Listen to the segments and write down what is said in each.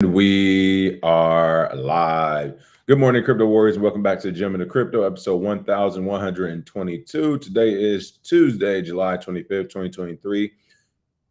We are live. Good morning, Crypto Warriors. Welcome back to the Gym of the Crypto, episode 1122. Today is Tuesday, July 25th, 2023.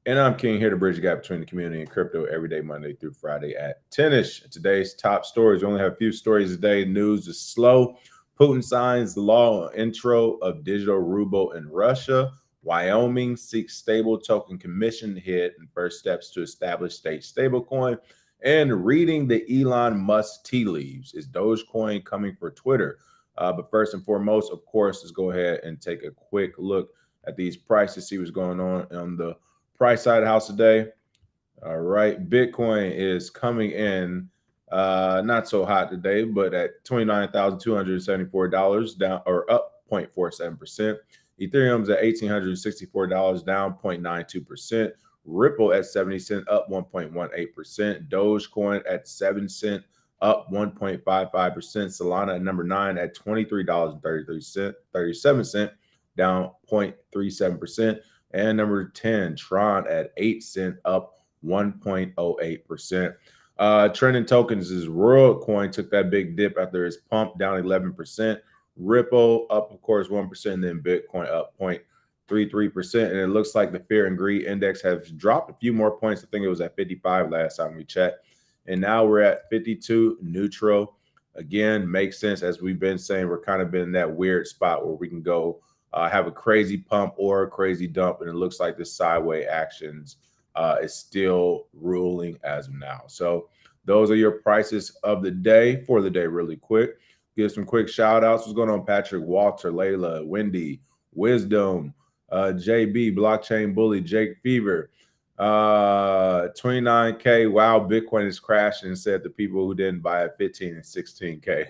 And I'm King, here to bridge the gap between the community and crypto every day, Monday through Friday at 10ish. Today's top stories. We only have a few stories today. News is slow. Putin signs the law on intro of digital ruble in Russia. Wyoming seeks stable token commission hit and first steps to establish state stablecoin. And reading the Elon Musk tea leaves. Is Dogecoin coming for Twitter? But first and foremost, of course, let's go ahead and take a quick look at these prices, see what's going on the price side of the house today. All right, Bitcoin is coming in not so hot today, but at $29,274, down or up 0.47%. Ethereum's at $1,864, down 0.92%. Ripple at 70 cents, up 1.18%. Dogecoin at 7 cents, up 1.55%. Solana at number 9 at $23.37, down 0.37%. And number 10, Tron at 8 cents, up 1.08%. Trending tokens is Coin took that big dip after its pump, down 11%. Ripple up, of course, 1%, and then Bitcoin up 0.33%. And it looks like the fear and greed index has dropped a few more points. I think it was at 55 last time we checked. And now we're at 52, neutral. Again, makes sense. As we've been saying, we're kind of been in that weird spot where we can go have a crazy pump or a crazy dump. And it looks like the sideways actions is still ruling as of now. So those are your prices of the day for the day really quick. Give some quick shout outs. What's going on, Patrick, Walter, Layla, Wendy, Wisdom, JB, Blockchain Bully, Jake Fever, 29K. Wow, Bitcoin is crashing, said the people who didn't buy at 15 and 16K.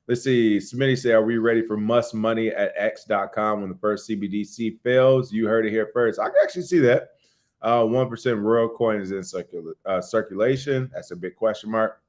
Let's see. Smitty said, are we ready for Musk money at X.com when the first CBDC fails? You heard it here first. I can actually see that. 1% Royal coin is in circulation. That's a big question mark.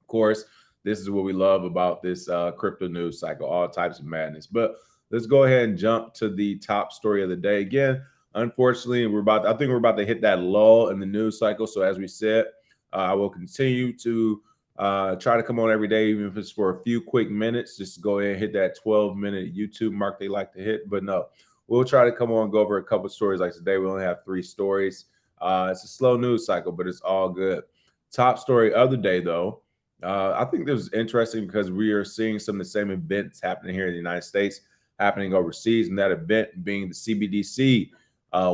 Of course, this is what we love about this crypto news cycle, all types of madness. But let's go ahead and jump to the top story of the day. Again, unfortunately, I think we're about to hit that lull in the news cycle. So as we said, I will continue to try to come on every day, even if it's for a few quick minutes, just to go ahead and hit that 12-minute YouTube mark they like to hit. But no, we'll try to come on and go over a couple stories. Like today, we only have 3 stories. It's a slow news cycle, but it's all good. Top story of the day, though. I think this is interesting because we are seeing some of the same events happening here in the United States, happening overseas, and that event being the CBDC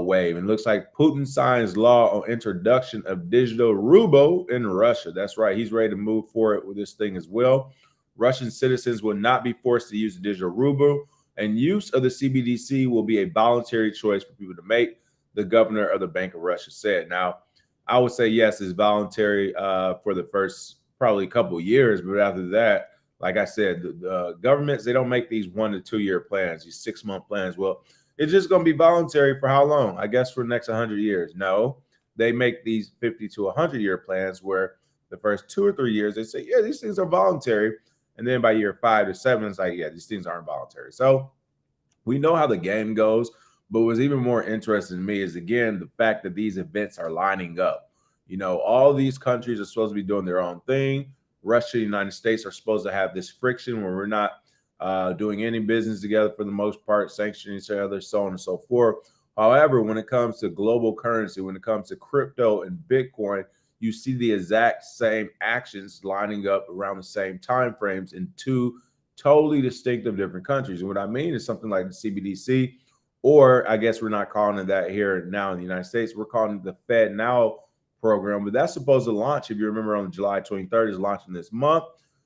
wave. And it looks like Putin signs law on introduction of digital ruble in Russia. That's right. He's ready to move forward with this thing as well. Russian citizens will not be forced to use the digital ruble, and use of the CBDC will be a voluntary choice for people to make, the governor of the Bank of Russia said. Now, I would say, yes, it's voluntary for the first probably a couple of years, but after that, like I said, the governments, they don't make these 1 to 2 year plans, these 6-month plans. Well, it's just going to be voluntary for how long? I guess for the next 100 years. No, they make these 50 to 100 year plans where the first 2 or 3 years, they say, yeah, these things are voluntary. And then by year 5 to 7, it's like, yeah, these things aren't voluntary. So we know how the game goes. But what's even more interesting to me is, again, the fact that these events are lining up. You know, all these countries are supposed to be doing their own thing. Russia and the United States are supposed to have this friction where we're not doing any business together for the most part, sanctioning each other, so on and so forth. However, when it comes to global currency, when it comes to crypto and Bitcoin, you see the exact same actions lining up around the same time frames in 2 totally distinctive different countries. And what I mean is something like the CBDC, or I guess we're not calling it that here now in the United States. We're calling it the Fed Now program, but that's supposed to launch, if you remember, on July 23rd, is launching this month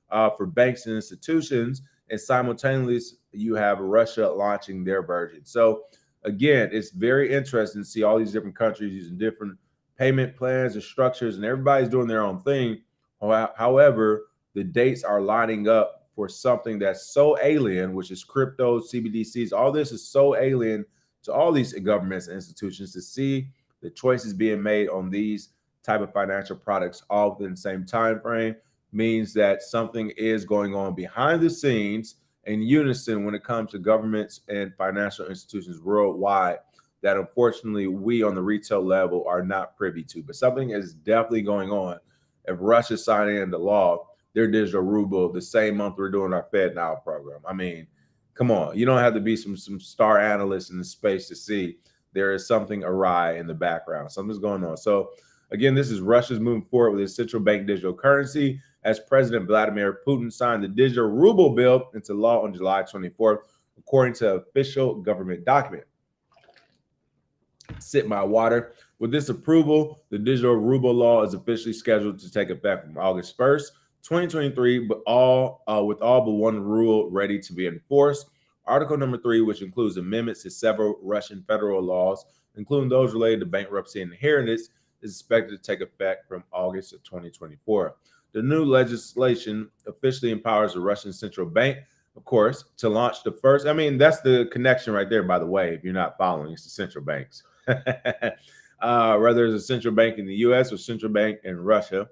for banks and institutions, and simultaneously you have Russia launching their version. So again, it's very interesting to see all these different countries using different payment plans and structures, and everybody's doing their own thing. However, the dates are lining up for something that's so alien, which is crypto, CBDCs. All this is so alien to all these governments and institutions, to see the choices being made on these type of financial products all within the same time frame means that something is going on behind the scenes in unison when it comes to governments and financial institutions worldwide that unfortunately we on the retail level are not privy to. But something is definitely going on. If Russia's signing into law their digital ruble the same month we're doing our Fed Now program. I mean, come on. You don't have to be some star analyst in the space to see there is something awry in the background. Something's going on. So again, this is Russia's moving forward with its central bank digital currency as President Vladimir Putin signed the digital ruble bill into law on July 24th, according to official government document. Sip my water. With this approval, the digital ruble law is officially scheduled to take effect from August 1st, 2023, but with all but one rule ready to be enforced. Article number 3, which includes amendments to several Russian federal laws, including those related to bankruptcy and inheritance, is expected to take effect from August of 2024. The new legislation officially empowers the Russian central bank, of course, to launch the first. I mean, that's the connection right there, by the way, if you're not following, it's the central banks. Whether it's a central bank in the US or central bank in Russia,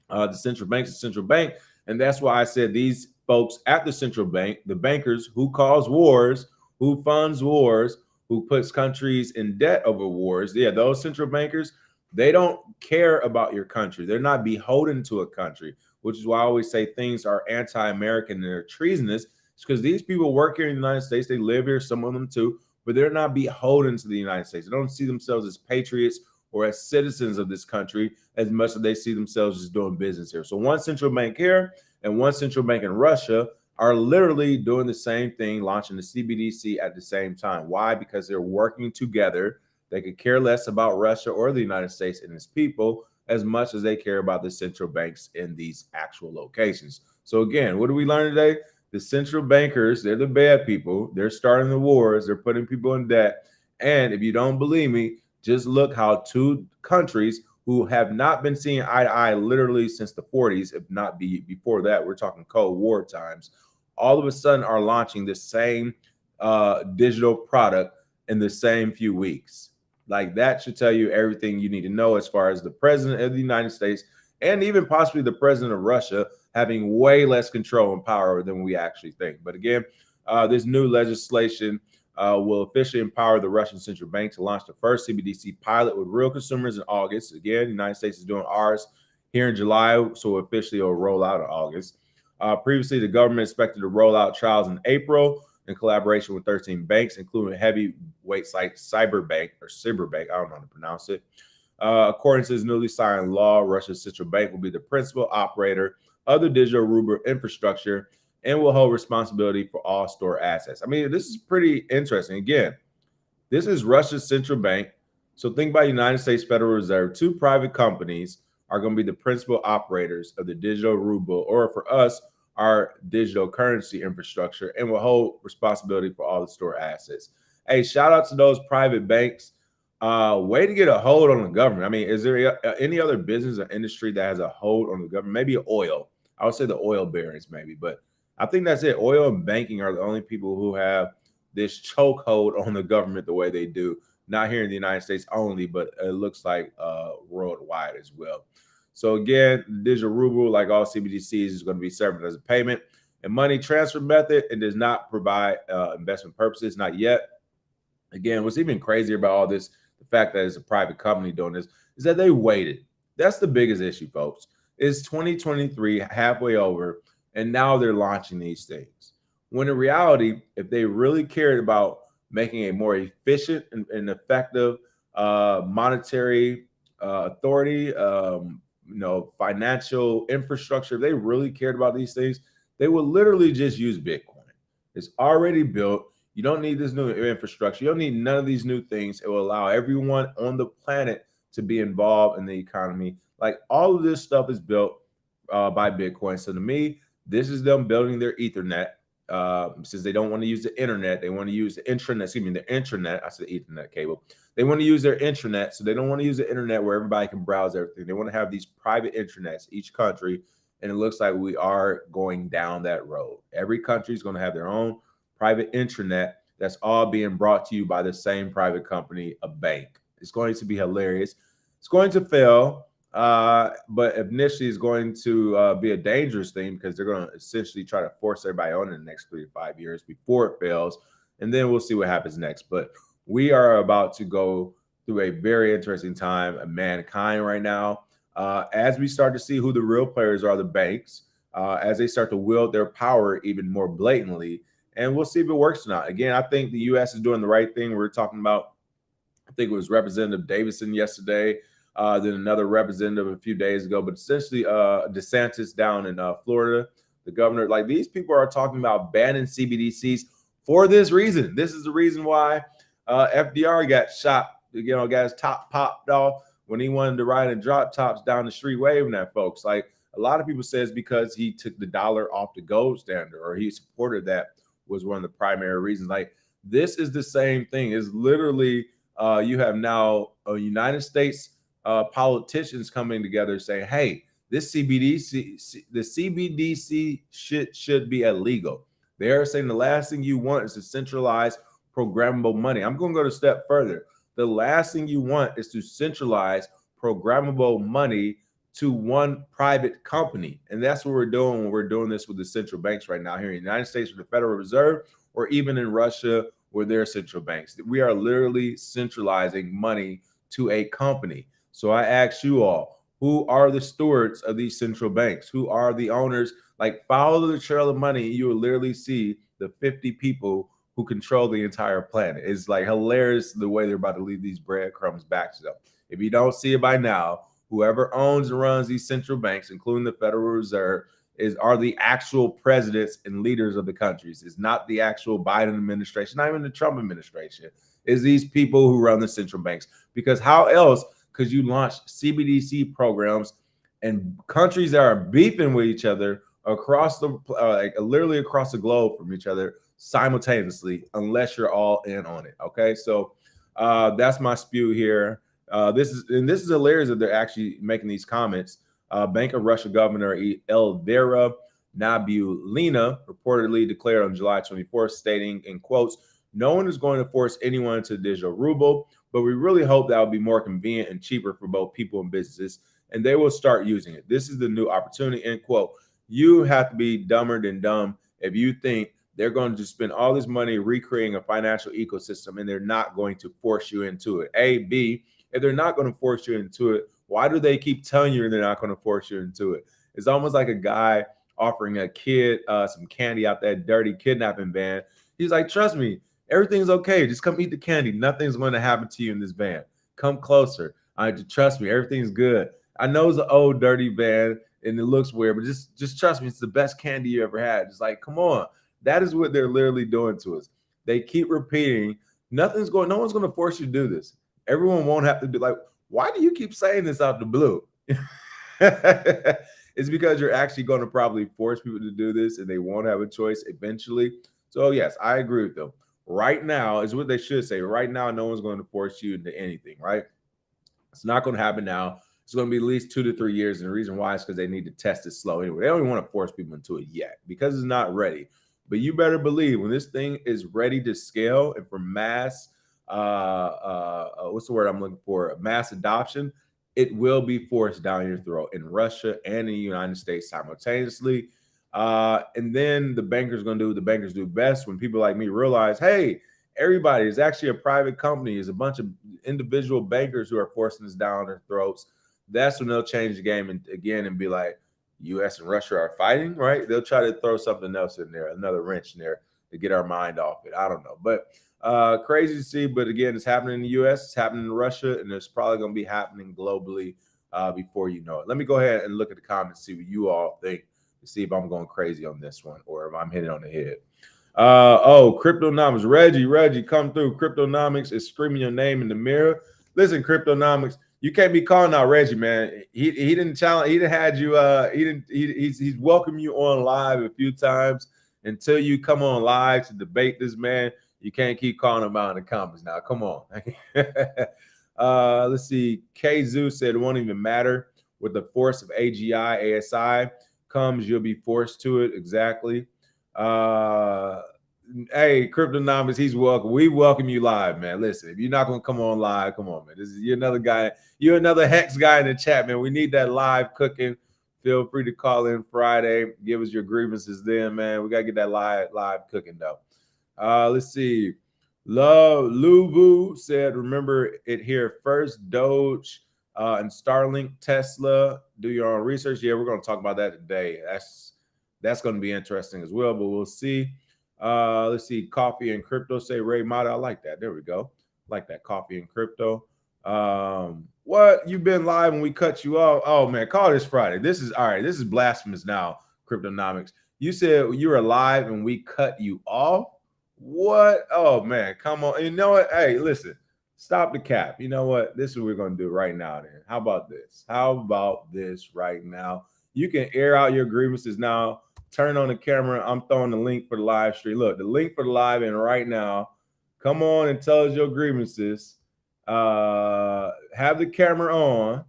the central bank's a central bank. And that's why I said these folks at the central bank, the bankers who cause wars, who funds wars, who puts countries in debt over wars, yeah, those central bankers, they don't care about your country. They're not beholden to a country, which is why I always say things are anti-American and they're treasonous. It's because these people work here in the United States. They live here, some of them too, but they're not beholden to the United States. They don't see themselves as patriots or as citizens of this country as much as they see themselves just doing business here. So one central bank here and one central bank in Russia are literally doing the same thing, launching the CBDC at the same time. Why? Because they're working together. They could care less about Russia or the United States and its people as much as they care about the central banks in these actual locations. So again, what do we learn today? The central bankers, they're the bad people. They're starting the wars. They're putting people in debt. And if you don't believe me, just look how two countries who have not been seeing eye to eye literally since the 40s, if not before that, we're talking Cold War times, all of a sudden are launching the same digital product in the same few weeks. Like that should tell you everything you need to know as far as the president of the United States and even possibly the president of Russia having way less control and power than we actually think. But again, this new legislation will officially empower the Russian central bank to launch the first CBDC pilot with real consumers in August. Again, the United States is doing ours here in July, so officially it'll roll out in August. Previously, the government expected to roll out trials in April in collaboration with 13 banks, including heavyweights like Cyberbank, I don't know how to pronounce it. According to this newly signed law, Russia's central bank will be the principal operator of the digital ruble infrastructure and will hold responsibility for all store assets. I mean, this is pretty interesting. Again, this is Russia's central bank. So think about United States Federal Reserve. Two private companies are going to be the principal operators of the digital ruble, or for us, our digital currency infrastructure, and will hold responsibility for all the store assets. Hey, shout out to those private banks. Way to get a hold on the government. I mean, is there any other business or industry that has a hold on the government? Maybe oil. I would say the oil barons, maybe, but I think that's it. Oil and banking are the only people who have this chokehold on the government the way they do. Not here in the United States only, but it looks like worldwide as well. So again, the digital ruble, like all CBDCs, is going to be served as a payment and money transfer method. It does not provide investment purposes, not yet. Again, what's even crazier about all this, the fact that it's a private company doing this, is that they waited. That's the biggest issue, folks. It's 2023, halfway over, and now they're launching these things. When in reality, if they really cared about making a more efficient and effective monetary authority, financial infrastructure, if they really cared about these things, they would literally just use Bitcoin. It's already built. You don't need this new infrastructure. You don't need none of these new things. It will allow everyone on the planet to be involved in the economy. Like all of this stuff is built by Bitcoin. So to me, this is them building their Ethernet. Since they don't want to use the internet, they want to use the intranet. Excuse me, the intranet. I said Ethernet cable. They want to use their intranet, so they don't want to use the internet where everybody can browse everything. They want to have these private intranets, each country, and it looks like we are going down that road. Every country is going to have their own private intranet that's all being brought to you by the same private company, a bank. It's going to be hilarious. It's going to fail, but initially it's going to be a dangerous thing because they're going to essentially try to force everybody on in the next 3 to 5 years before it fails, and then we'll see what happens next. But we are about to go through a very interesting time of mankind right now. As we start to see who the real players are, the banks, as they start to wield their power even more blatantly, and we'll see if it works or not. Again, I think the U.S. is doing the right thing. We're talking about, I think it was Representative Davison yesterday, then another representative a few days ago, but essentially DeSantis down in Florida, the governor. Like, these people are talking about banning CBDCs for this reason. This is the reason why FDR got shot, got his top popped off when he wanted to ride in drop tops down the street waving at folks. Like, a lot of people say it's because he took the dollar off the gold standard, or he supported that, was one of the primary reasons. Like, this is the same thing. It's literally you have now United States politicians coming together saying, hey, this CBDC, the CBDC should be illegal. They are saying the last thing you want is to centralize programmable money. I'm going to go a step further. The last thing you want is to centralize programmable money to one private company. And that's what we're doing when we're doing this with the central banks right now here in the United States with the Federal Reserve, or even in Russia with their central banks. We are literally centralizing money to a company. So I ask you all, who are the stewards of these central banks? Who are the owners? Like, follow the trail of money, you will literally see the 50 people who control the entire planet. It's like hilarious the way they're about to leave these breadcrumbs back to them. If you don't see it by now, whoever owns and runs these central banks, including the Federal Reserve, are the actual presidents and leaders of the countries. It's not the actual Biden administration, not even the Trump administration. It's these people who run the central banks. Because how else could you launch CBDC programs and countries that are beefing with each other across the literally across the globe from each other simultaneously, unless you're all in on it? Okay, so that's my spew here. This is hilarious that they're actually making these comments. Bank of Russia Governor Elvira Nabiullina reportedly declared on July 24th, stating in quotes, "No one is going to force anyone into the digital ruble, but we really hope that will be more convenient and cheaper for both people and businesses, and they will start using it. This is the new opportunity," end quote. You have to be dumber than dumb if you think they're going to spend all this money recreating a financial ecosystem and they're not going to force you into it. B, if they're not going to force you into it, why do they keep telling you they're not going to force you into it? It's almost like a guy offering a kid some candy out that dirty kidnapping van. He's like, trust me, everything's okay. Just come eat the candy. Nothing's going to happen to you in this van. Come closer. Trust me, everything's good. I know it's an old dirty van and it looks weird, but just trust me, it's the best candy you ever had. It's like, come on. That is what they're literally doing to us. They keep repeating, no one's going to force you to do this. Everyone won't have to do, like, why do you keep saying this out the blue? It's because you're actually going to probably force people to do this and they won't have a choice eventually. So yes, I agree with them. Right now is what they should say. Right now, no one's going to force you into anything, right? It's not going to happen now. It's going to be at least 2 to 3 years. And the reason why is because they need to test it slow anyway. They don't even want to force people into it yet because it's not ready. But you better believe when this thing is ready to scale and for mass, what's the word I'm looking for? Mass adoption, it will be forced down your throat in Russia and in the United States simultaneously. And then the bankers going to do what the bankers do best when people like me realize, hey, everybody is actually a private company. Is a bunch of individual bankers who are forcing this down their throats. That's when they'll change the game and be like, U.S. and Russia are fighting, right? They'll try to throw something else in there, another wrench in there to get our mind off it. I don't know, but crazy to see. But again, it's happening in the U.S., it's happening in Russia, and it's probably going to be happening globally before you know it. Let me go ahead and look at the comments, see what you all think, to see if I'm going crazy on this one or if I'm hitting on the head. Cryptonomics, Reggie, come through. Cryptonomics is screaming your name in the mirror. Listen, Cryptonomics, you can't be calling out Reggie, man. He didn't challenge. He didn't had you. He's welcomed you on live a few times. Until you come on live to debate this man, you can't keep calling him out in the comments. Now, come on. Let's see. K Zoo said it won't even matter. With the force of AGI, ASI comes, you'll be forced to it. Exactly. Hey, Cryptonomics, he's welcome. We welcome you live, man. Listen, if you're not gonna come on live, come on, man. You're another guy. You're another Hex guy in the chat, man. We need that live cooking. Feel free to call in Friday. Give us your grievances then, man. We gotta get that live cooking though. Let's see. Love Lubu said, remember it here first. Doge and Starlink, Tesla. Do your own research. Yeah, we're going to talk about that today. That's going to be interesting as well, but we'll see. Let's see. Coffee and crypto, say Ray Mata. I like that. There we go. Like that, coffee and crypto. What? You've been live and we cut you off. Oh man, call this Friday. This is all right. This is blasphemous now, Cryptonomics. You said you were live and we cut you off. What? Oh man, come on. You know what? Hey, listen, stop the cap. You know what? This is what we're gonna do right now. Then, how about this? How about this right now? You can air out your grievances now. Turn on the camera. I'm throwing the link for the live stream. Look, the link for the live in right now. Come on and tell us your grievances. Have the camera on,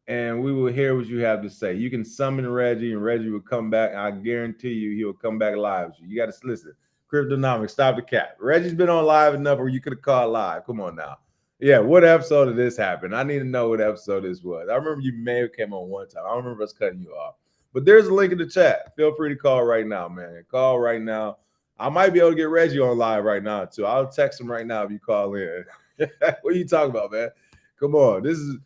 and we will hear what you have to say. You can summon Reggie, and Reggie will come back. I guarantee you, he will come back live. You got to listen. Cryptonomics, stop the cap. Reggie's been on live enough where you could have called live. Come on now. Yeah, what episode of this happened? I need to know what episode this was. I remember you may have came on one time. I don't remember us cutting you off. But there's a link in the chat. Feel free to call right now, man. Call right now. I might be able to get Reggie on live right now, too. I'll text him right now if you call in. What are you talking about, man? Come on. This is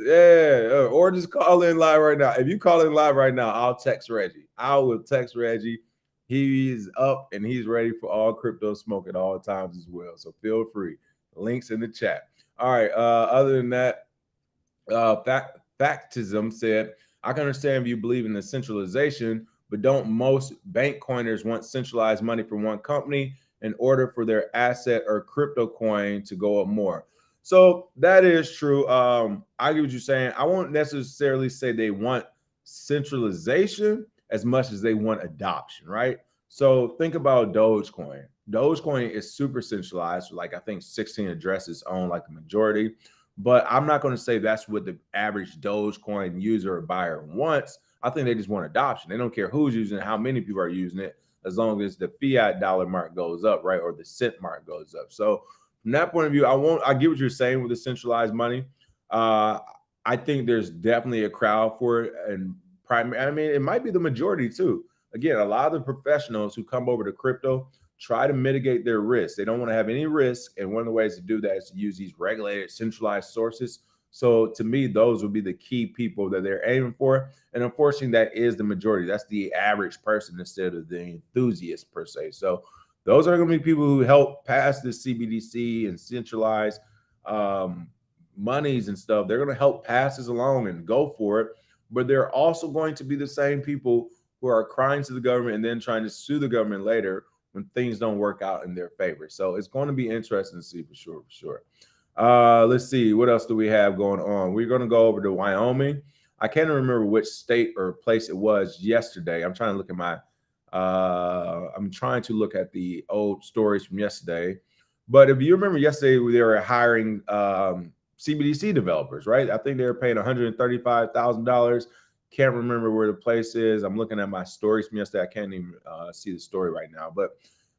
yeah. Or just call in live right now. If you call in live right now, I'll text Reggie. I will text Reggie. He's up and he's ready for all crypto smoke at all times as well. So feel free. Links in the chat. All right. Other than that, Factism said, I can understand if you believe in the centralization, but don't most bank coiners want centralized money from one company in order for their asset or crypto coin to go up more? So that is true. I get what you're saying. I won't necessarily say they want centralization as much as they want adoption, right? So think about Dogecoin. Dogecoin is super centralized. Like I think 16 addresses own like the majority, but I'm not going to say that's what the average Dogecoin user or buyer wants. I think they just want adoption. They don't care who's using it, how many people are using it, as long as the fiat dollar mark goes up, right? Or the cent mark goes up. So from that point of view, I get what you're saying with the centralized money. I think there's definitely a crowd for it, and I mean, it might be the majority too. Again, a lot of the professionals who come over to crypto try to mitigate their risk. They don't want to have any risk, and one of the ways to do that is to use these regulated, centralized sources. So to me, those would be the key people that they're aiming for. And unfortunately, that is the majority. That's the average person instead of the enthusiast per se. So those are going to be people who help pass this CBDC and centralized monies and stuff. They're going to help pass this along and go for it. But they're also going to be the same people who are crying to the government and then trying to sue the government later when things don't work out in their favor. So it's going to be interesting to see for sure. Let's see. What else do we have going on? We're going to go over to Wyoming. I can't remember which state or place it was yesterday. I'm trying to look at my I'm trying to look at the old stories from yesterday. But if you remember yesterday, they were hiring CBDC developers, right? I think they were paying $135,000. Can't remember where the place is. I'm looking at my stories from yesterday. I can't even see the story right now. But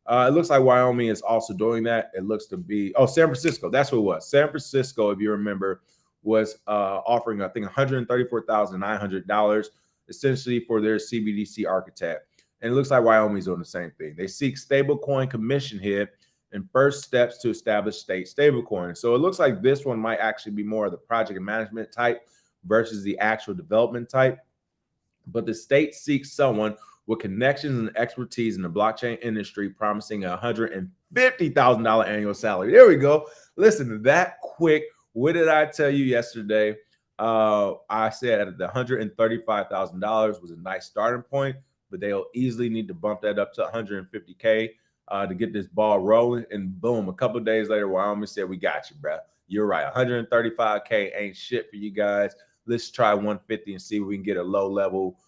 it looks like Wyoming is also doing that. It looks to be, San Francisco. That's what it was. San Francisco, if you remember, was offering, I think, $134,900 essentially for their CBDC architect. And it looks like Wyoming's doing the same thing. They seek stablecoin commission head and first steps to establish state stablecoin. So it looks like this one might actually be more of the project management type versus the actual development type. But the state seeks someone with connections and expertise in the blockchain industry, promising a $150,000 annual salary. There we go. Listen to that quick. What did I tell you yesterday? I said the $135,000 was a nice starting point, but they'll easily need to bump that up to $150K to get this ball rolling. And boom, a couple of days later, Wyoming said, we got you, bro. You're right. $135K ain't shit for you guys. Let's try 150 and see if we can get a low level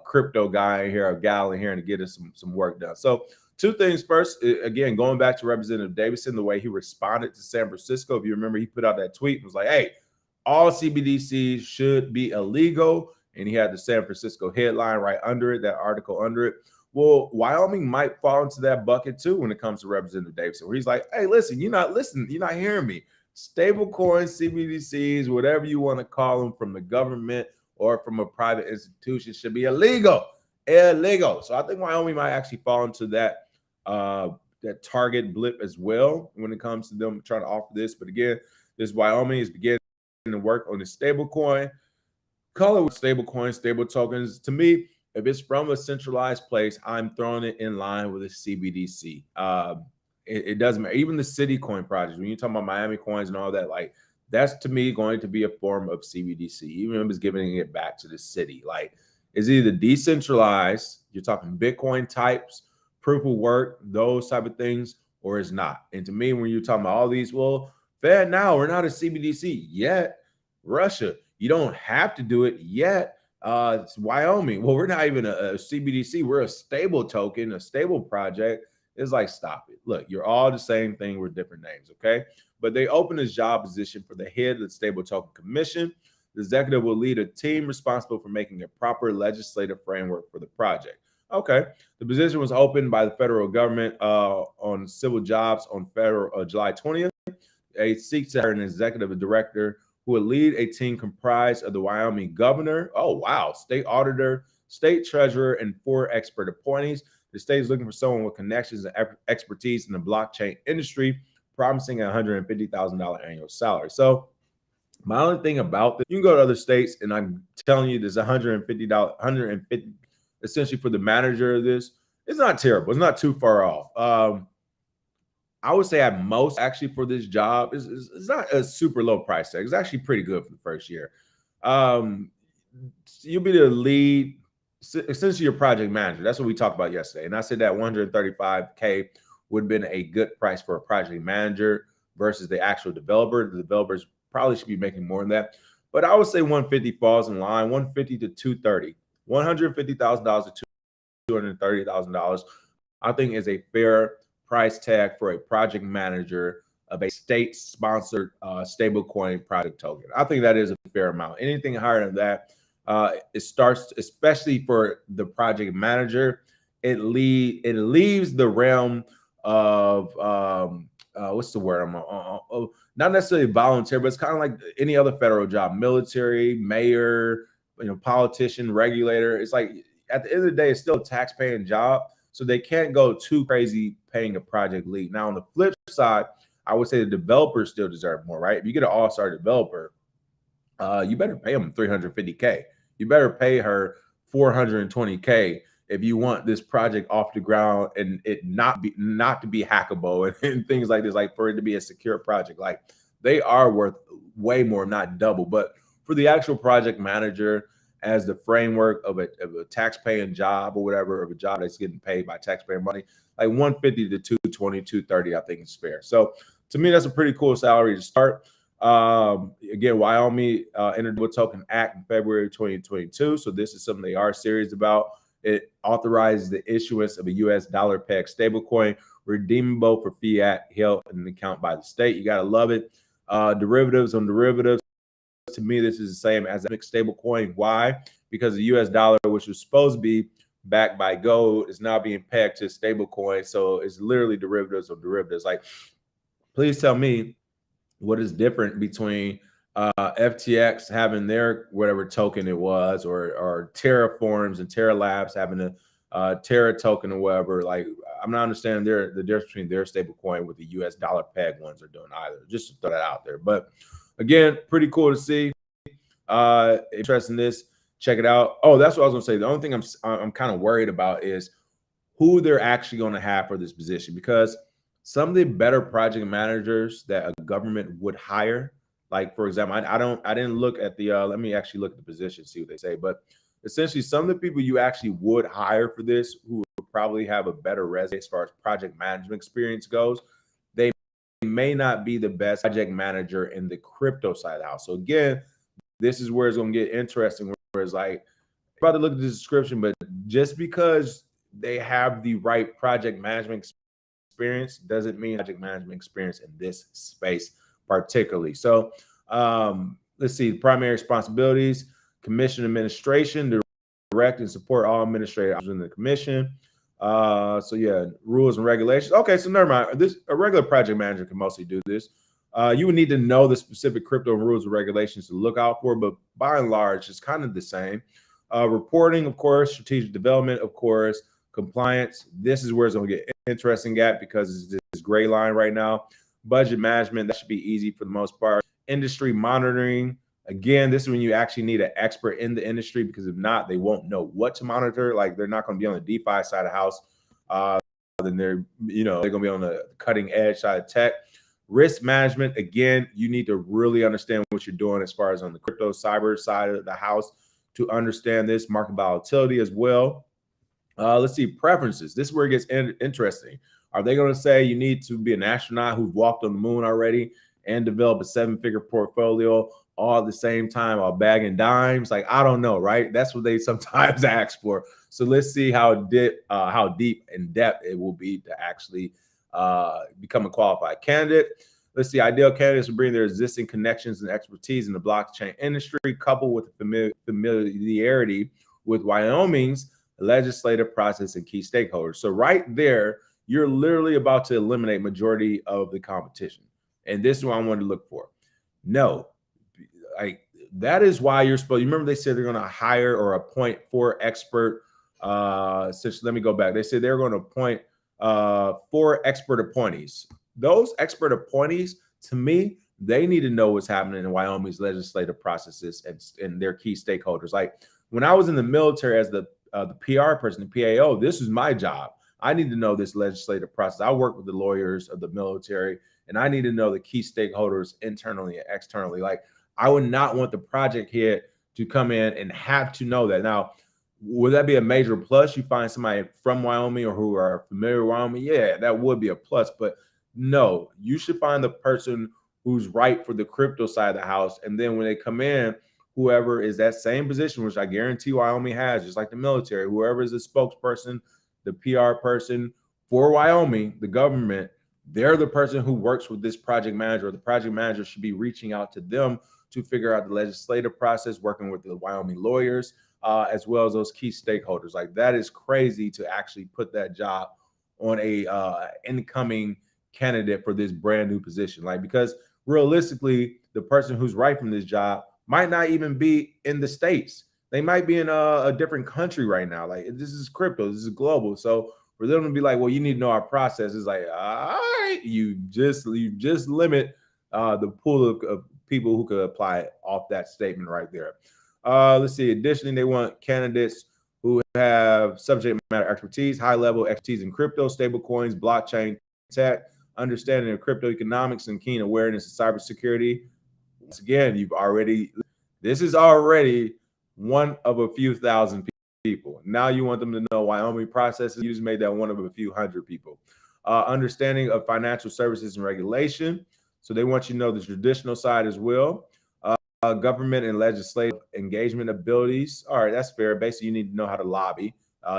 crypto guy in here, a gal in here, and to get us some work done. So two things. First, again, going back to Representative Davidson, the way he responded to San Francisco. If you remember, he put out that tweet and was like, hey, all CBDCs should be illegal. And he had the San Francisco headline right under it, that article under it. Well, Wyoming might fall into that bucket too when it comes to Representative Davidson, where he's like, hey, listen, you're not hearing me. Stablecoins, CBDCs, whatever you want to call them, from the government or from a private institution, should be illegal. So I think Wyoming might actually fall into that target blip as well when it comes to them trying to offer this. But again, this Wyoming is beginning to work on the stablecoin. Call it stablecoin, stable tokens. To me, if it's from a centralized place, I'm throwing it in line with a CBDC. It doesn't matter. Even the city coin projects, when you're talking about Miami coins and all that, like that's to me going to be a form of CBDC, even if it's giving it back to the city. Like it's either decentralized, you're talking Bitcoin types, proof of work, those type of things, or it's not. And to me, when you're talking about all these, well, Fed now, we're not a CBDC yet. Russia, you don't have to do it yet. It's Wyoming. Well, we're not even a CBDC. We're a stable token, a stable project. It's like, stop it. Look, you're all the same thing with different names, okay? But they opened this job position for the head of the Stable Token Commission. The executive will lead a team responsible for making a proper legislative framework for the project. Okay. The position was opened by the federal government on civil jobs on federal July 20th. They seek to hire an executive director who will lead a team comprised of the Wyoming governor, state auditor, state treasurer, and 4 expert appointees. The state is looking for someone with connections and expertise in the blockchain industry, promising a $150,000 annual salary. So my only thing about this, you can go to other states, and I'm telling you, there's $150 essentially for the manager of this. It's not terrible. It's not too far off. I would say at most, actually, for this job, it's not a super low price tag. It's actually pretty good for the first year. You'll be the lead, essentially your project manager. That's what we talked about yesterday. And I said that $135K would have been a good price for a project manager versus the actual developer. The developers probably should be making more than that. But I would say 150 falls in line, 150 to 230. $150,000 to $230,000, I think is a fair price tag for a project manager of a state-sponsored stablecoin project token. I think that is a fair amount. Anything higher than that, it starts, especially for the project manager, it leaves the realm of what's the word? Not necessarily volunteer, but it's kind of like any other federal job: military, mayor, politician, regulator. It's like at the end of the day, it's still a tax-paying job. So they can't go too crazy paying a project lead. Now, on the flip side, I would say the developers still deserve more, right? If you get an all-star developer, you better pay them $350K. You better pay her $420K if you want this project off the ground and it not to be hackable and things like this, like for it to be a secure project. Like they are worth way more, not double. But for the actual project manager, as the framework of a tax-paying job or whatever, of a job that's getting paid by taxpayer money, like 150 to 220, 230, I think is fair. So to me, that's a pretty cool salary to start. Again, Wyoming entered the Token Act in February 2022. So this is something they are serious about. It authorizes the issuance of a US dollar peg stablecoin redeemable for fiat held in an account by the state. You got to love it. Derivatives on derivatives. To me, this is the same as a mixed stable coin. Why? Because the US dollar, which was supposed to be backed by gold, is now being pegged to a stable coin. So it's literally derivatives of derivatives. Like, please tell me what is different between FTX having their whatever token it was, or Terraforms and Terra Labs having a Terra token or whatever. Like, I'm not understanding the difference between their stable coin with the US dollar peg ones are doing either. Just to throw that out there. But again, pretty cool to see. Interested in this, check it out. Oh, that's what I was gonna say. The only thing I'm kind of worried about is who they're actually going to have for this position, because some of the better project managers that a government would hire, like for example, I didn't look at the let me actually look at the position, see what they say. But essentially, some of the people you actually would hire for this, who would probably have a better resume as far as project management experience goes, they may not be the best project manager in the crypto side of the house. So again, this is where it's going to get interesting, where it's like, about to look at the description, but just because they have the right project management experience doesn't mean project management experience in this space particularly. So let's see, primary responsibilities: commission administration, to direct and support all administrators in the commission. So yeah, rules and regulations. Okay, so never mind. A regular project manager can mostly do this. You would need to know the specific crypto rules and regulations to look out for, but by and large, it's kind of the same. Reporting, of course, strategic development, of course, compliance. This is where it's going to get interesting at because it's this gray line right now. Budget management, that should be easy for the most part. Industry monitoring. Again, this is when you actually need an expert in the industry, because if not, they won't know what to monitor. Like, they're not going to be on the DeFi side of the house. Then they're going to be on the cutting edge side of tech. Risk management. Again, you need to really understand what you're doing as far as on the crypto cyber side of the house to understand this. Market volatility as well. Let's see, preferences. This is where it gets interesting. Are they going to say you need to be an astronaut who's walked on the moon already and develop a 7-figure portfolio all at the same time, all bagging dimes? Like, I don't know, right? That's what they sometimes ask for. So let's see how deep and depth it will be to actually become a qualified candidate. Let's see, ideal candidates will bring their existing connections and expertise in the blockchain industry, coupled with familiarity with Wyoming's legislative process and key stakeholders. So right there, you're literally about to eliminate majority of the competition. And this is what I wanted to look for. No, like, that is why you're supposed, you remember they said they're going to hire or appoint 4 expert, let me go back. They said they're going to appoint 4 expert appointees. Those expert appointees, to me, they need to know what's happening in Wyoming's legislative processes and their key stakeholders. Like, when I was in the military as the PR person, the PAO, this is my job. I need to know this legislative process. I work with the lawyers of the military, and I need to know the key stakeholders internally and externally. Like, I would not want the project head to come in and have to know that. Now, would that be a major plus? You find somebody from Wyoming or who are familiar with Wyoming? Yeah, that would be a plus. But no, you should find the person who's right for the crypto side of the house. And then when they come in, whoever is that same position, which I guarantee Wyoming has, just like the military, whoever is the spokesperson, the PR person for Wyoming, the government, they're the person who works with this project manager. The project manager should be reaching out to them to figure out the legislative process, working with the Wyoming lawyers, as well as those key stakeholders. Like, that is crazy to actually put that job on a incoming candidate for this brand new position. Like, because realistically, the person who's right from this job might not even be in the States. They might be in a different country right now. Like, this is crypto, this is global. So for them to be like, well, you need to know our process, is like, all right, you just limit the pool of people who could apply off that statement right there. Let's see. Additionally, they want candidates who have subject matter expertise, high level expertise in crypto, stablecoins, blockchain tech, understanding of crypto economics, and keen awareness of cybersecurity. Once again, this is already one of a few thousand people. Now you want them to know Wyoming processes. You just made that one of a few hundred people. Understanding of financial services and regulation. So they want you to know the traditional side as well. Government and legislative engagement abilities. All right, that's fair. Basically, you need to know how to lobby,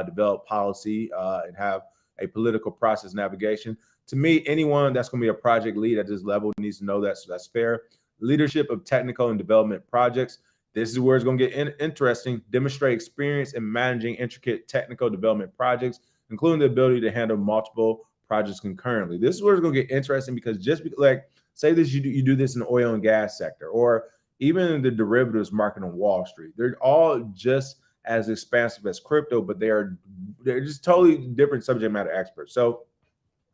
develop policy, and have a political process navigation. To me, anyone that's going to be a project lead at this level needs to know that, so that's fair. Leadership of technical and development projects. This is where it's going to get interesting. Demonstrate experience in managing intricate technical development projects, including the ability to handle multiple projects concurrently. This is where it's going to get interesting, because like, say this, you do this in the oil and gas sector, or even in the derivatives market on Wall Street. They're all just as expansive as crypto, but they're just totally different subject matter experts. So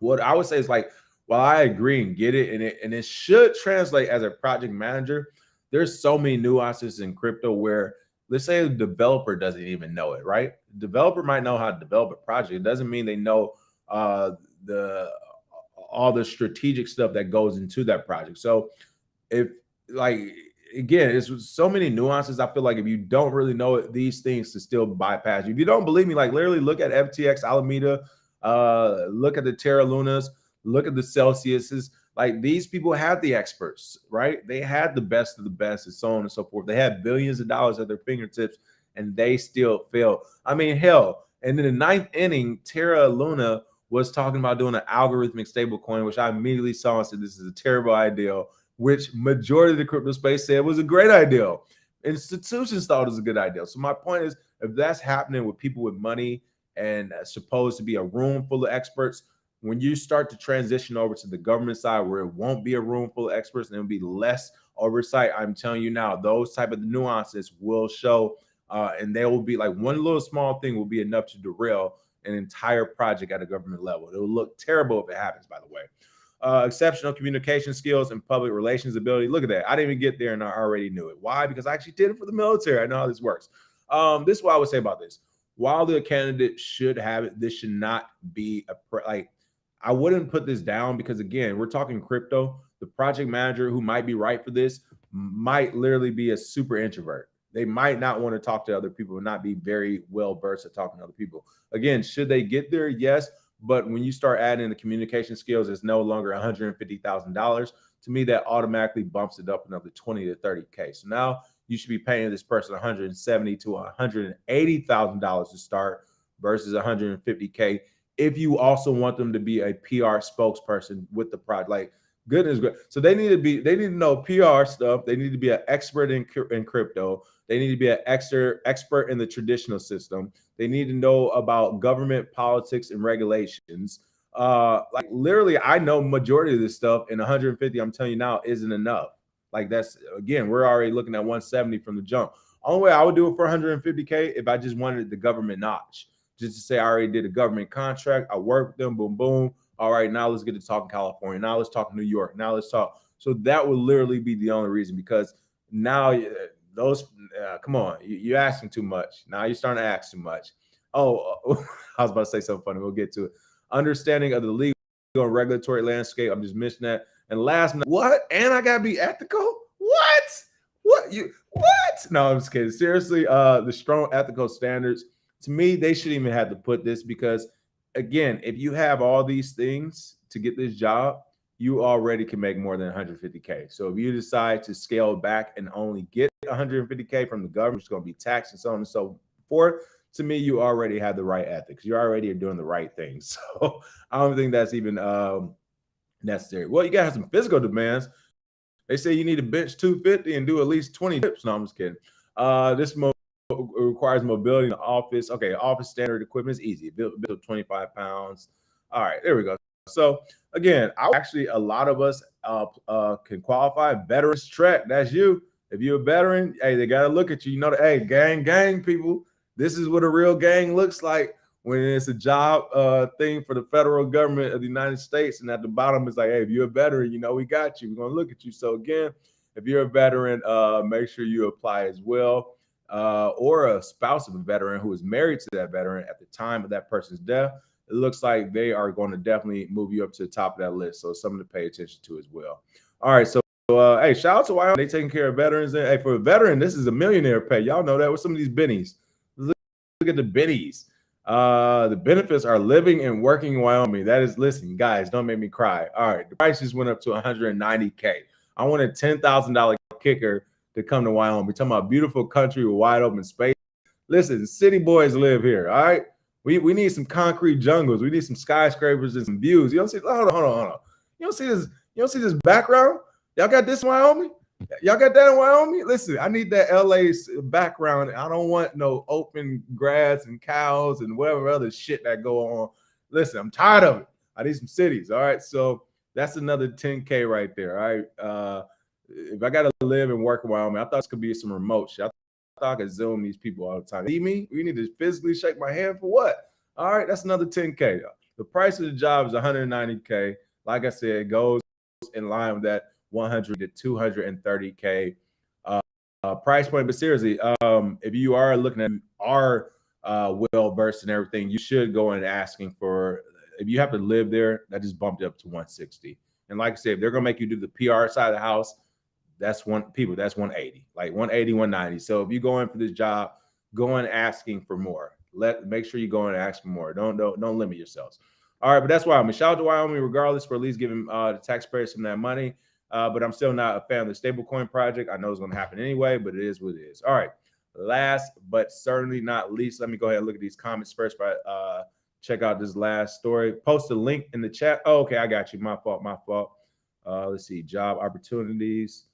what I would say is, like, while I agree and get it, and it should translate as a project manager, there's so many nuances in crypto where, let's say a developer doesn't even know it, right? The developer might know how to develop a project. It doesn't mean they know all the strategic stuff that goes into that project. So if, like, again, it's so many nuances. I feel like if you don't really know it, these things to still bypass you. If you don't believe me, like, literally look at FTX Alameda, look at the Terra Lunas, look at the Celsiuses. Like, these people had the experts, right? They had the best of the best, and so on and so forth. They had billions of dollars at their fingertips, and they still failed. I mean, hell, and in the 9th inning, Terra Luna was talking about doing an algorithmic stablecoin, which I immediately saw and said, this is a terrible idea, which majority of the crypto space said was a great idea. Institutions thought it was a good idea. So my point is, if that's happening with people with money and supposed to be a room full of experts, when you start to transition over to the government side, where it won't be a room full of experts and it'll be less oversight, I'm telling you now, those type of nuances will show, and they will be like, one little small thing will be enough to derail an entire project at a government level. It will look terrible if it happens, by the way. Exceptional communication skills and public relations ability. Look at that. I didn't even get there and I already knew it. Why? Because I actually did it for the military. I know how this works. This is what I would say about this. While the candidate should have it, this should not be like, I wouldn't put this down because, again, we're talking crypto. The project manager who might be right for this might literally be a super introvert. They might not want to talk to other people and not be very well versed at talking to other people. Again, should they get there? Yes. But when you start adding the communication skills, it's no longer $150,000. To me, that automatically bumps it up another 20 to 30K. So now you should be paying this person $170,000 to $180,000 to start versus $150K. If you also want them to be a PR spokesperson with the product, like, goodness gracious. So they need to know PR stuff. They need to be an expert in crypto. They need to be an expert in the traditional system. They need to know about government politics and regulations. Like, literally, I know majority of this stuff, and 150, I'm telling you now, isn't enough. Like, that's, again, we're already looking at 170 from the jump. Only way I would do it for 150K if I just wanted the government notch, just to say I already did a government contract. I worked with them, boom, boom. All right, now let's get to talking California. Now let's talk New York. Now let's talk. So that would literally be the only reason, because now those, come on, you're asking too much. Now you're starting to ask too much. Oh, I was about to say something funny. We'll get to it. Understanding of the legal and regulatory landscape. I'm just missing that. And last, what? And I gotta be ethical? What? What? No, I'm just kidding. Seriously, the strong ethical standards. To me, they shouldn't even have to put this, because, again, if you have all these things to get this job, you already can make more than 150K. So if you decide to scale back and only get 150K from the government, it's going to be taxed and so on and so forth. To me, you already have the right ethics. You already are doing the right things. So I don't think that's even necessary. Well, you got to have some physical demands. They say you need to bench 250 and do at least 20 dips. No, I'm just kidding. This requires mobility in the office. Okay, office standard equipment is easy. Build 25 pounds. All right, there we go. So again, a lot of us can qualify. Veterans track, that's you. If you're a veteran, hey, they got to look at you. You know, hey, gang, people. This is what a real gang looks like when it's a job thing for the federal government of the United States. And at the bottom, it's like, hey, if you're a veteran, you know, we got you. We're going to look at you. So again, if you're a veteran, make sure you apply as well. Or a spouse of a veteran who is married to that veteran at the time of that person's death, it looks like they are going to definitely move you up to the top of that list. So something to pay attention to as well. All right. So, hey, shout out to Wyoming. They taking care of veterans. Hey, for a veteran, this is a millionaire pay. Y'all know that with some of these bennies. Look at the bennies. The benefits are living and working in Wyoming. That is, listen, guys, don't make me cry. All right. The price just went up to 190K. I want a $10,000 kicker to come to Wyoming. We're talking about beautiful country with wide open space. Listen, city boys live here. All right. We need some concrete jungles. We need some skyscrapers and some views. You don't see, hold on. You don't see this, this background? Y'all got this in Wyoming? Y'all got that in Wyoming? Listen, I need that LA background. I don't want no open grass and cows and whatever other shit that go on. Listen, I'm tired of it. I need some cities. All right. So that's another 10K right there. All right. If I got to live and work in Wyoming, I thought this could be some remote shit. I thought I could Zoom these people all the time. See me? We need to physically shake my hand for what? All right, that's another 10K. The price of the job is 190K. Like I said, it goes in line with that 100 to 230K price point. But seriously, if you are looking at well versed in everything, you should go in asking for. If you have to live there, that just bumped up to 160. And like I said, if they're gonna make you do the PR side of the house, that's 180, like 180, 190. So if you go in for this job, go in asking for more. Make sure you go in and ask for more. Don't limit yourselves. All right, but that's Wyoming. Shout out to Wyoming, regardless, for at least giving the taxpayers some of that money. But I'm still not a fan of the stablecoin project. I know it's going to happen anyway, but it is what it is. All right. Last but certainly not least, let me go ahead and look at these comments first. But check out this last story. Post a link in the chat. Oh, okay, I got you. My fault. Let's see. Job opportunities.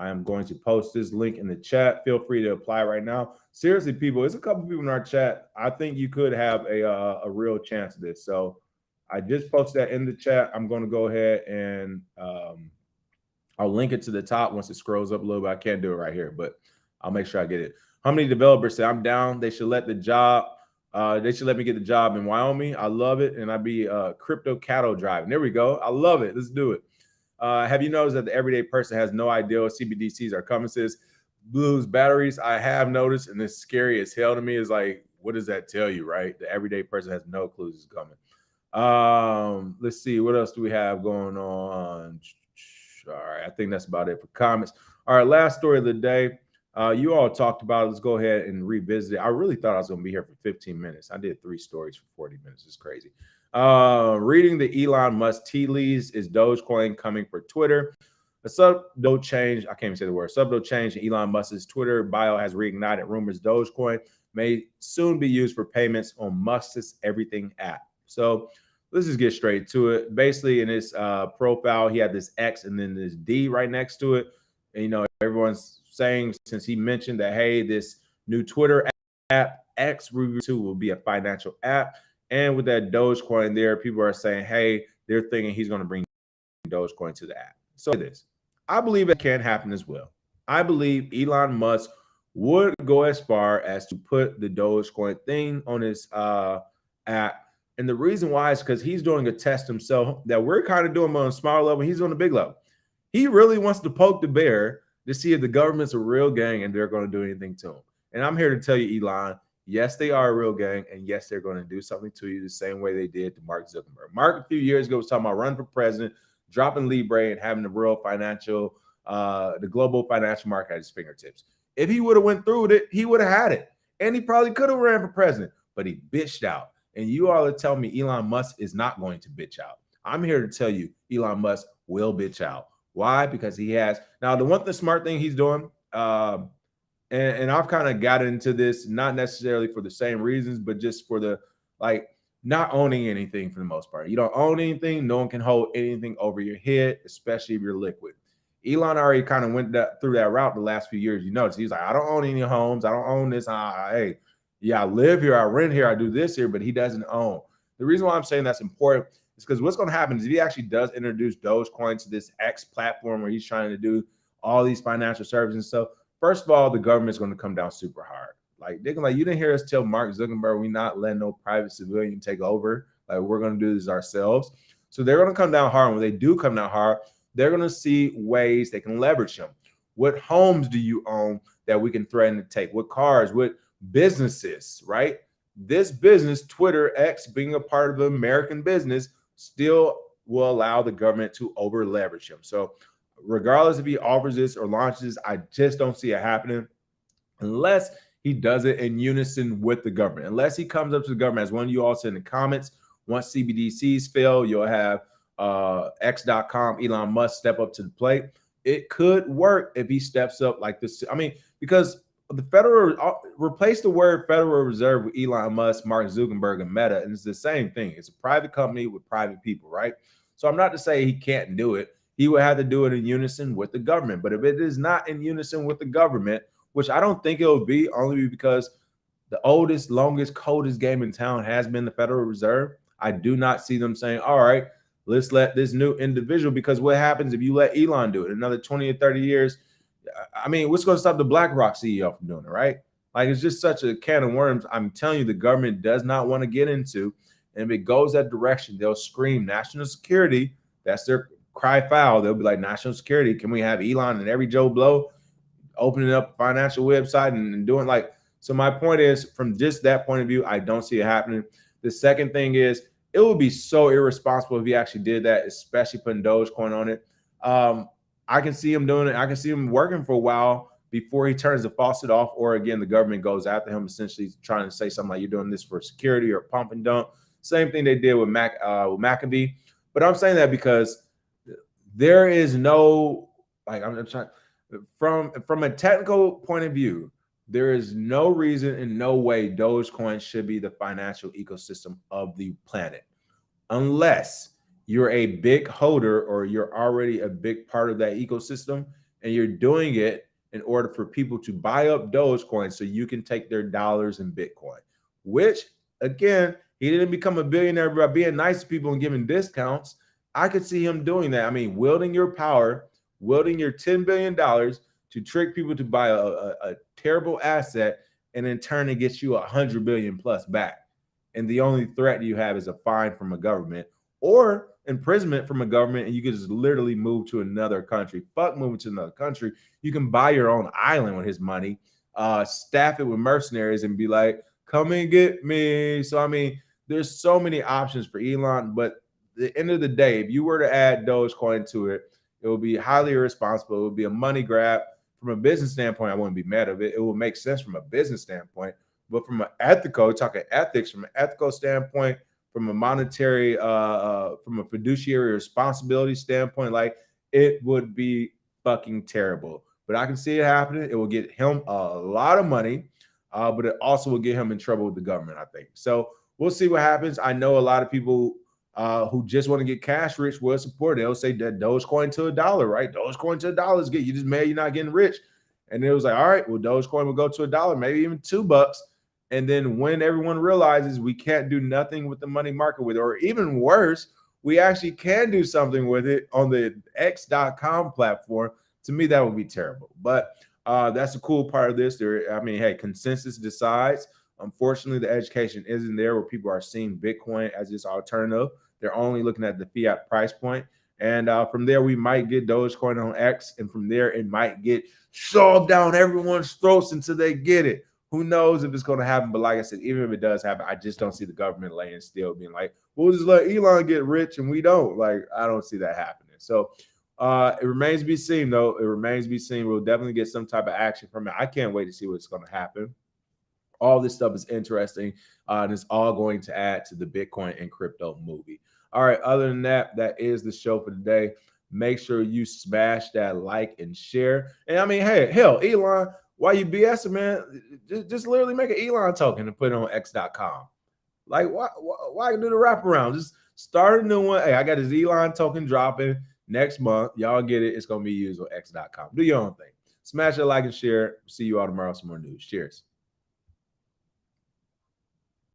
I am going to post this link in the chat. Feel free to apply right now. Seriously, people, there's a couple people in our chat. I think you could have a real chance of this. So I just posted that in the chat. I'm going to go ahead and I'll link it to the top once it scrolls up a little bit. I can't do it right here, but I'll make sure I get it. How many developers say I'm down? They should let the job They should let me get the job in Wyoming. I love it. And I'd be crypto cattle driving. There we go. I love it. Let's do it. Have you noticed that the everyday person has no idea what CBDCs are coming? Says Blues batteries. I have noticed, and it's scary as hell to me. Is like, what does that tell you, right? The everyday person has no clues it's coming. Let's see. What else do we have going on? All right. I think that's about it for comments. All right. Last story of the day. You all talked about it. Let's go ahead and revisit it. I really thought I was going to be here for 15 minutes. I did 3 stories for 40 minutes. It's crazy. Reading the Elon Musk tea leaves, is Dogecoin coming for Twitter? A subdo change, I can't even say the word, subdo change in Elon Musk's Twitter bio has reignited rumors Dogecoin may soon be used for payments on Musk's Everything app. So let's just get straight to it. Basically, in his profile, he had this X and then this D right next to it. And, you know, everyone's saying, since he mentioned that, hey, this new Twitter app, X Ruble 2, will be a financial app. And with that Dogecoin there, people are saying, hey, they're thinking he's going to bring Dogecoin to the app. So this, I believe it can happen as well. I believe Elon Musk would go as far as to put the Dogecoin thing on his app. And the reason why is because he's doing a test himself that we're kind of doing on a smaller level. He's on a big level. He really wants to poke the bear to see if the government's a real gang and they're going to do anything to him. And I'm here to tell you, Elon, yes, they are a real gang, and yes, they're going to do something to you the same way they did to Mark Zuckerberg. Mark, a few years ago, was talking about running for president, dropping Libre, and having the real financial, the global financial market at his fingertips. If he would have went through with it, he would have had it, and he probably could have ran for president, but he bitched out. And you all are telling me Elon Musk is not going to bitch out. I'm here to tell you Elon Musk will bitch out. Why? Because he has. Now, the smart thing he's doing, and I've kind of got into this, not necessarily for the same reasons, but just for the, like, not owning anything for the most part. You don't own anything. No one can hold anything over your head, especially if you're liquid. Elon already kind of went through that route the last few years. You notice he's like, I don't own any homes. I don't own this. Hey, yeah, I live here. I rent here. I do this here, but he doesn't own. The reason why I'm saying that's important is because what's going to happen is if he actually does introduce Dogecoin to this X platform where he's trying to do all these financial services and stuff, first of all, the government's going to come down super hard. Like, they're like, you didn't hear us tell Mark Zuckerberg we're not letting no private civilian take over. Like, we're going to do this ourselves. So they're going to come down hard. And when they do come down hard, they're going to see ways they can leverage him. What homes do you own that we can threaten to take? What cars? What businesses, right? This business, Twitter, X, being a part of the American business, still will allow the government to over leverage him. So regardless if he offers this or launches, I just don't see it happening unless he does it in unison with the government. Unless he comes up to the government, as one of you all said in the comments, once CBDCs fail, you'll have X.com, Elon Musk step up to the plate. It could work if he steps up like this. I mean, because the Federal, replace the word Federal Reserve with Elon Musk, Mark Zuckerberg, and Meta, and it's the same thing. It's a private company with private people, right? So I'm not to say he can't do it. He would have to do it in unison with the government. But if it is not in unison with the government, which I don't think it'll be, only because the oldest, longest, coldest game in town has been the Federal Reserve, I do not see them saying, all right, let's let this new individual, because what happens if you let Elon do it? Another 20 or 30 years, I mean, what's going to stop the BlackRock CEO from doing it, right? Like, it's just such a can of worms. I'm telling you, the government does not want to get into. And if it goes that direction, they'll scream national security. That's their cry foul. They'll be like, national security. Can we have Elon and every Joe Blow opening up a financial website and doing like? So my point is, from just that point of view, I don't see it happening. The second thing is, it would be so irresponsible if he actually did that, especially putting Dogecoin on it. I can see him doing it. I can see him working for a while before he turns the faucet off, or again, the government goes after him, essentially trying to say something like, you're doing this for security or pump and dump. Same thing they did with McAfee. But I'm saying that because there is no, like, I'm trying, from a technical point of view, there is no reason and no way Dogecoin should be the financial ecosystem of the planet, unless you're a big holder or you're already a big part of that ecosystem and you're doing it in order for people to buy up Dogecoin so you can take their dollars in Bitcoin, which, again, he didn't become a billionaire by being nice to people and giving discounts. I could see him doing that. I mean, wielding your power, wielding your $10 billion to trick people to buy a terrible asset and in turn it gets you 100 billion plus back. And the only threat you have is a fine from a government or imprisonment from a government, and you can just literally move to another country. Fuck moving to another country. You can buy your own island with his money, staff it with mercenaries, and be like, come and get me. So, I mean, there's so many options for Elon, but at the end of the day, if you were to add Dogecoin to it, it would be highly irresponsible. It would be a money grab. From a business standpoint, I wouldn't be mad of it. It would make sense from a business standpoint. But from an ethical, talking ethics, from an ethical standpoint, from a monetary, from a fiduciary responsibility standpoint, like, it would be fucking terrible. But I can see it happening. It will get him a lot of money, but it also will get him in trouble with the government, I think. So we'll see what happens. I know a lot of people who just want to get cash rich will support it. They'll say that Dogecoin to $1, right? Dogecoin to $1 is good. You just mad you're not getting rich. And it was like, all right, well, Dogecoin will go to $1, maybe even $2. And then when everyone realizes we can't do nothing with the money market with it, or even worse, we actually can do something with it on the X.com platform, to me, that would be terrible. But that's the cool part of this. I mean, hey, consensus decides. Unfortunately, the education isn't there where people are seeing Bitcoin as this alternative. They're only looking at the fiat price point. And from there, we might get Dogecoin on X. And from there, it might get shoved down everyone's throats until they get it. Who knows if it's going to happen? But like I said, even if it does happen, I just don't see the government laying still, being like, we'll just let Elon get rich and we don't. Like, I don't see that happening. So it remains to be seen, though. It remains to be seen. We'll definitely get some type of action from it. I can't wait to see what's going to happen. All this stuff is interesting, and it's all going to add to the Bitcoin and crypto movie. All right, other than that, that is the show for today. Make sure you smash that like and share. And I mean, hey, hell, Elon, why you BSing, man? Just literally make an Elon token and put it on X.com. Like, why do the wraparound? Just start a new one. Hey, I got this Elon token dropping next month. Y'all get it. It's going to be used on X.com. Do your own thing. Smash that like and share. See you all tomorrow. Some more news. Cheers.